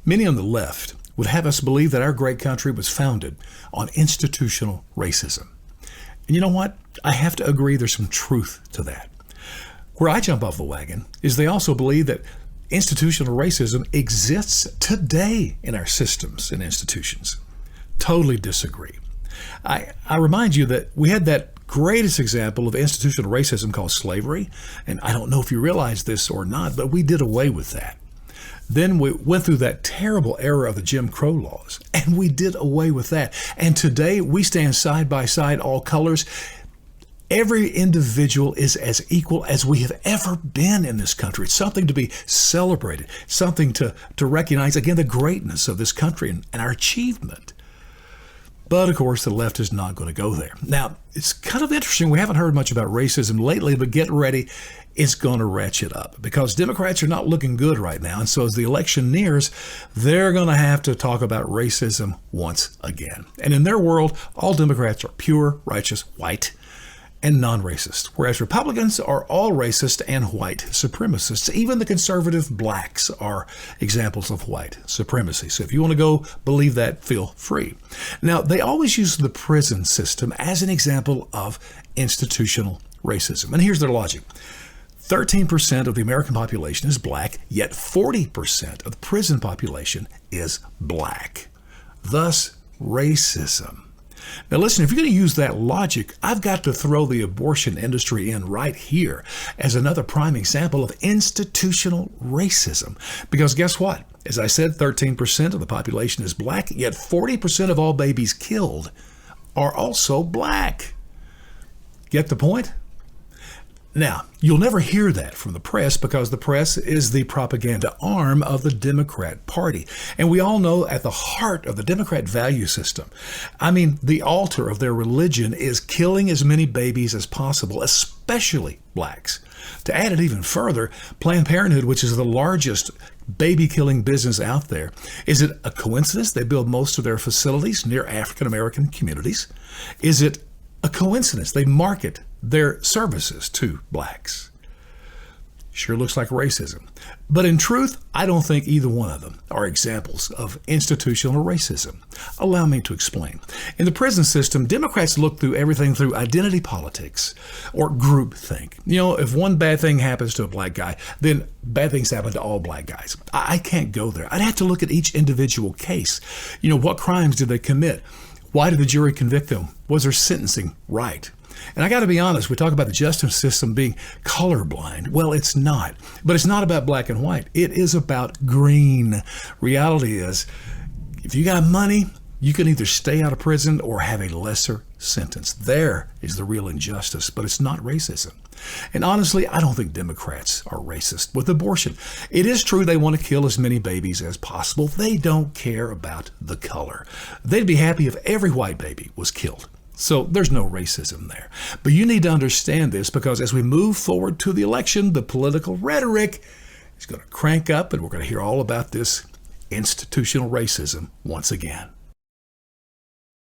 Many on the left would have us believe that our great country was founded on institutional racism. And you know what? I have to agree there's some truth to that. Where I jump off the wagon is they also believe that institutional racism exists today in our systems and institutions. Totally disagree. I remind you that we had that greatest example of institutional racism called slavery, and I don't know if you realize this or not, but we did away with that. Then we went through that terrible era of the Jim Crow laws, and we did away with that. And today we stand side by side, all colors. Every individual is as equal as we have ever been in this country. It's something to be celebrated, something to recognize, again, the greatness of this country and our achievement. But, of course, the left is not going to go there. Now, it's kind of interesting. We haven't heard much about racism lately, but get ready. It's going to ratchet up because Democrats are not looking good right now. And so as the election nears, they're going to have to talk about racism once again. And in their world, all Democrats are pure, righteous, white, and non-racist, whereas Republicans are all racist and white supremacists. Even the conservative blacks are examples of white supremacy. So if you want to go believe that, feel free. Now, they always use the prison system as an example of institutional racism. And here's their logic. 13% of the American population is black, yet 40% of the prison population is black. Thus, racism. Now listen, if you're going to use that logic, I've got to throw the abortion industry in right here as another prime example of institutional racism. Because guess what? As I said, 13% of the population is black, yet 40% of all babies killed are also black. Get the point? Now, you'll never hear that from the press because the press is the propaganda arm of the Democrat Party. And we all know at the heart of the Democrat value system, the altar of their religion is killing as many babies as possible, especially blacks. To add it even further, Planned Parenthood, which is the largest baby-killing business out there, is it a coincidence they build most of their facilities near African-American communities? Is it a coincidence they market their services to blacks? Sure looks like racism. But in truth, I don't think either one of them are examples of institutional racism. Allow me to explain. In the prison system, Democrats look through everything through identity politics or groupthink. You know, if one bad thing happens to a black guy, then bad things happen to all black guys. I can't go there. I'd have to look at each individual case. You know, what crimes did they commit? Why did the jury convict them? Was their sentencing right? And I got to be honest, we talk about the justice system being colorblind. Well, it's not. But it's not about black and white. It is about green. Reality is, if you got money, you can either stay out of prison or have a lesser sentence. There is the real injustice, but it's not racism. And honestly, I don't think Democrats are racist with abortion. It is true they want to kill as many babies as possible. They don't care about the color. They'd be happy if every white baby was killed. So there's no racism there. But you need to understand this because as we move forward to the election, the political rhetoric is going to crank up and we're going to hear all about this institutional racism once again.